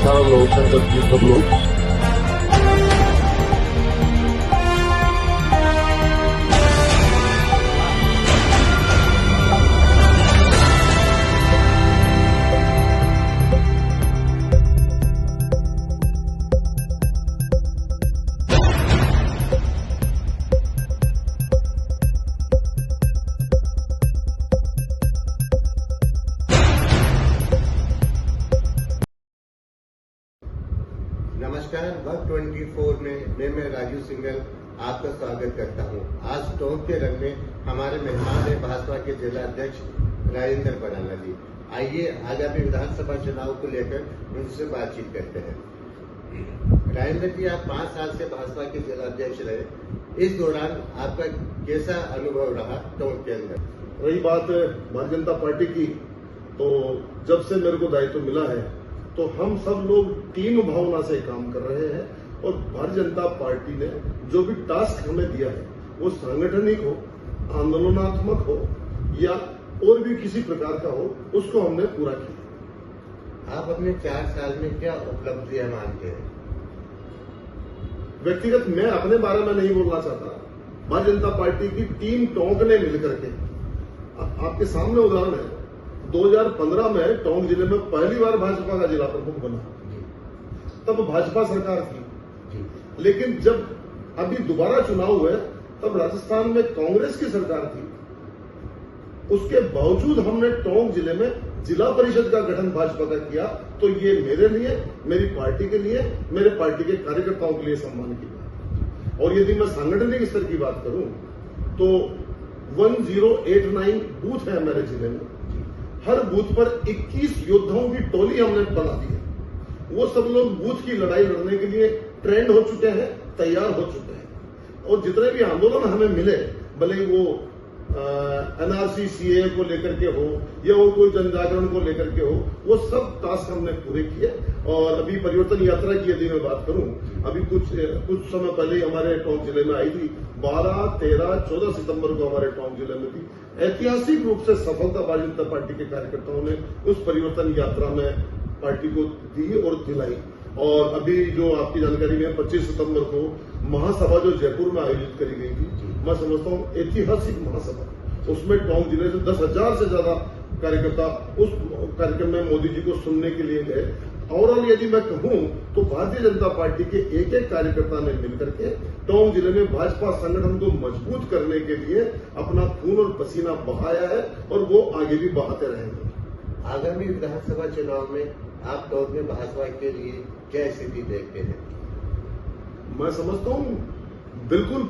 18 लोग, संगत जी सब लोग। नमस्कार, वक्त 24 में मैं राजू सिंघल आपका स्वागत करता हूं। आज टोंक के रंग में हमारे मेहमान है भाजपा के जिला अध्यक्ष राजेंद्र बराला जी। आइए आगामी विधानसभा चुनाव को लेकर उनसे बातचीत करते हैं। राजेंद्र जी, आप 5 साल से भाजपा के जिला अध्यक्ष रहे। इस दौरान आपका कैसा अनुभव रहा टोंक के अंदर? रही बात भारतीय जनता पार्टी की, तो जब से मेरे को दायित्व मिला है तो हम सब लोग टीम भावना से काम कर रहे हैं और भारतीय जनता पार्टी ने जो भी टास्क हमें दिया है वो सांगठनिक हो, आंदोलनात्मक हो या और भी किसी प्रकार का हो, उसको हमने पूरा किया। आप अपने 4 साल में क्या उपलब्धियां मानते हैं? व्यक्तिगत मैं अपने बारे में नहीं बोलना चाहता। भारतीय जनता पार्टी की टीम टोंक ने मिलकर के, आपके सामने उदाहरण है, 2015 में टोंक जिले में पहली बार भाजपा का जिला प्रमुख बना, तब भाजपा सरकार थी। लेकिन जब अभी दोबारा चुनाव हुए तब राजस्थान में कांग्रेस की सरकार थी। उसके बावजूद हमने टोंक जिले में जिला परिषद का गठन भाजपा का किया। तो ये मेरे लिए, मेरी पार्टी के लिए, मेरे पार्टी के कार्यकर्ताओं के लिए सम्मान की बात है। और यदि मैं सांगठनिक स्तर की बात करूं तो 1089 बूथ है मेरे जिले में। हर बूथ पर 21 योद्धाओं की टोली हमने बना दी है। वो सब लोग बूथ की लड़ाई लड़ने के लिए ट्रेंड हो चुके हैं, तैयार हो चुके हैं। और जितने भी आंदोलन हमें मिले, भले वो एनआरसी सीए को लेकर के हो या वो कोई जनजागरण को लेकर के हो, वो सब टास्क हमने पूरे किए। और अभी परिवर्तन यात्रा की यदि मैं बात करूं, अभी कुछ समय पहले ही हमारे टोंक जिले में आई थी। 12, 13, 14 सितंबर को हमारे टोंक जिले में थी। ऐतिहासिक रूप से सफलता भारतीय जनता पार्टी के कार्यकर्ताओं ने उस परिवर्तन यात्रा में पार्टी को दी और दिलाई। और अभी जो आपकी जानकारी में 25 सितंबर को महासभा जो जयपुर में आयोजित करी गई थी, मैं समझता हूं ऐतिहासिक महासभा, उसमें टोंक जिले से 10,000 से ज्यादा कार्यकर्ता उस कार्यक्रम में मोदी जी को सुनने के लिए गए। ओवरऑल यदि मैं कहूं तो भारतीय जनता पार्टी के एक एक कार्यकर्ता ने मिलकर के टोंक जिले में भाजपा संगठन को मजबूत करने के लिए अपना खून और पसीना बहाया है और वो आगे भी बहाते रहेंगे। आगामी विधानसभा चुनाव में आप टोंक में भाजपा के लिए क्या स्थिति देखते हैं? मैं समझता हूं बिल्कुल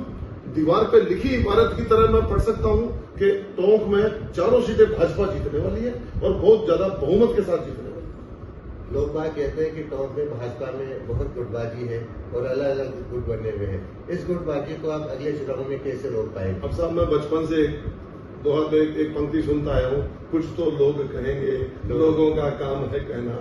दीवार पे लिखी इबारत की तरह मैं पढ़ सकता हूं कि टोंक में 4 सीटें भाजपा जीतने वाली है और बहुत ज्यादा बहुमत के साथ जीतने वाली है। लोग बात कहते हैं कि टोंक में भाजपा में बहुत गुटबाजी है और अलग अलग गुट बने हुए हैं। इस गुटबाजी को आप अगले चुनाव में कैसे रोक पाएंगे? अब साहब, मैं बचपन से दोहा में एक पंक्ति सुनता आया हूं, कुछ तो लोग कहेंगे, लोगों का काम है कहना।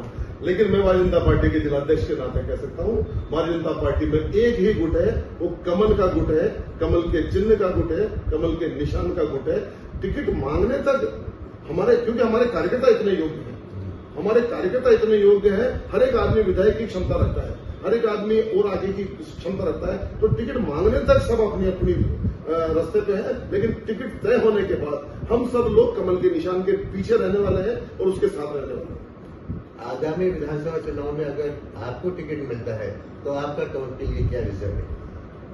लेकिन मैं भारतीय जनता पार्टी के जिलाध्यक्ष के नाते कह सकता हूं, भारतीय जनता पार्टी में एक ही गुट है, वो कमल का गुट है, कमल के चिन्ह का गुट है, कमल के निशान का गुट है। टिकट मांगने तक क्योंकि हमारे कार्यकर्ता इतने योग्य हैं, हमारे कार्यकर्ता इतने योग्य हैं, हर एक आदमी विधायक की क्षमता रखता है, हर एक आदमी और आगे की क्षमता रखता है। तो टिकट मांगने तक सब अपनी अपनी रास्ते पे है, लेकिन टिकट तय होने के बाद हम सब लोग कमल के निशान के पीछे रहने वाले हैं और उसके साथ रहने वाले हैं। आगामी विधानसभा चुनाव में अगर आपको टिकट मिलता है तो आपका टोंक के लिए क्या विजन है?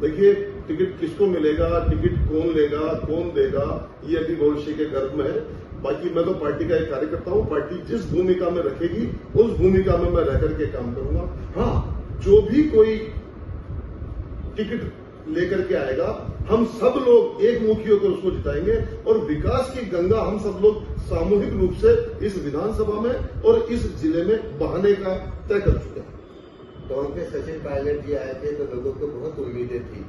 देखिए, टिकट किसको मिलेगा, टिकट कौन लेगा, कौन देगा, ये अभी भविष्य के गर्भ में है। बाकी मैं तो पार्टी का एक कार्यकर्ता हूं। पार्टी जिस भूमिका में रखेगी उस भूमिका में मैं रह करके काम करूंगा। हाँ, जो भी कोई टिकट लेकर के आएगा, हम सब लोग एक मुखी होकर उसको जिताएंगे और विकास की गंगा हम सब लोग सामूहिक रूप से इस विधानसभा में और इस जिले में बहाने का तय कर चुके हैं। टोंक में सचिन पायलट जी आए थे तो लोगों को बहुत उम्मीदें थी।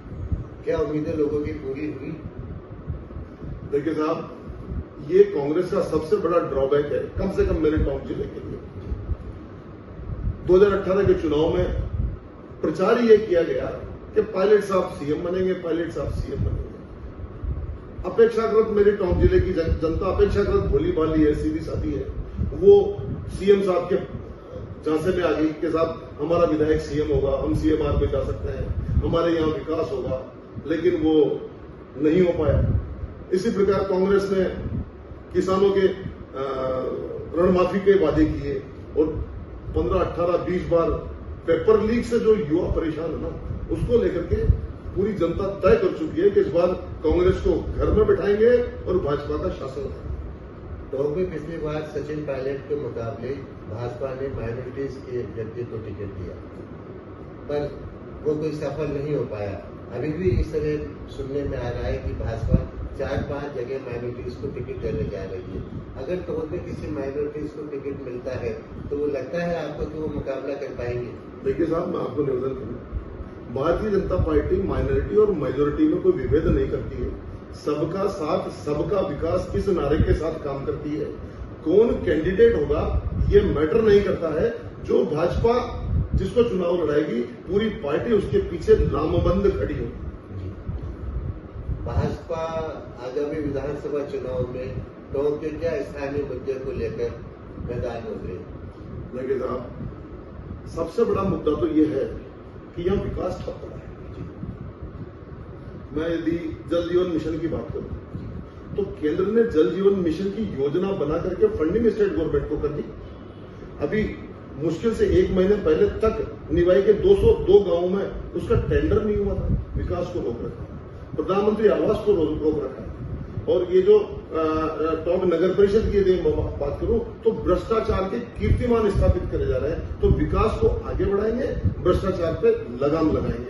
क्या उम्मीदें लोगों की पूरी हुई? देखिए साहब, ये कांग्रेस का सबसे बड़ा ड्रॉबैक है, कम से कम मेरे टोंक जिले के लिए। 2018 के चुनाव में प्रचार ये किया गया कि पायलट साहब सीएम बनेंगे, पायलट साहब सीएम बनेंगे। अपेक्षाकृत मेरे टोंक जिले की जनता अपेक्षाकृत भोली भाली है, सीधी सादी है। वो सीएम साहब के झांसे में आ गई कि साहब हमारा विधायक सीएम होगा, हम सीएमआर पे जा सकते हैं, हमारे यहाँ विकास होगा, लेकिन वो नहीं हो पाया। इसी प्रकार कांग्रेस ने किसानों के ऋण माफी के वादे किए और 15, 18, 20 बार पेपर लीक से जो युवा परेशान है ना, उसको लेकर के पूरी जनता तय कर चुकी है कि इस बार कांग्रेस को घर में बैठाएंगे और भाजपा का शासन है। टोंक में पिछली बार सचिन पायलट के मुकाबले भाजपा ने माइनॉरिटीज के व्यक्ति को टिकट दिया, पर वो कोई सफल नहीं हो पाया। अभी भी इस तरह सुनने में आ रहा है कि भाजपा 4-5 जगह माइनॉरिटीज को टिकट देने जा रही है। अगर टोंक में किसी माइनॉरिटीज को टिकट मिलता है तो वो लगता है आपको कि वो मुकाबला कर पाएंगे? देखिए साहब, मैं आपको निवेदन करूँ, भारतीय जनता पार्टी माइनॉरिटी और मेजोरिटी में कोई विभेद नहीं करती है। सबका साथ सबका विकास इस नारे के साथ काम करती है। कौन कैंडिडेट होगा ये मैटर नहीं करता है। जो भाजपा जिसको चुनाव लड़ाएगी, पूरी पार्टी उसके पीछे लामबंद खड़ी हो। भाजपा आगामी विधानसभा चुनाव में टोंक के क्या स्थानीय मुद्दे को लेकर मैदान में उतरे? देखिए साहब, सबसे बड़ा मुद्दा तो ये है कि यहाँ विकास ठप पड़ा है। मैं यदि जल जीवन मिशन की बात करूं तो केंद्र ने जल जीवन मिशन की योजना बना करके फंडिंग स्टेट गवर्नमेंट को कर दी। अभी मुश्किल से 1 महीने पहले तक निवाई के 202 गांवों में उसका टेंडर नहीं हुआ था। विकास को रोक रखा, प्रधानमंत्री आवास को रोक रखा। और ये जो टोंक नगर परिषद की यदि बात करूं तो भ्रष्टाचार के कीर्तिमान स्थापित करे जा रहे हैं। तो विकास को आगे बढ़ाएंगे, भ्रष्टाचार पे लगाम लगाएंगे।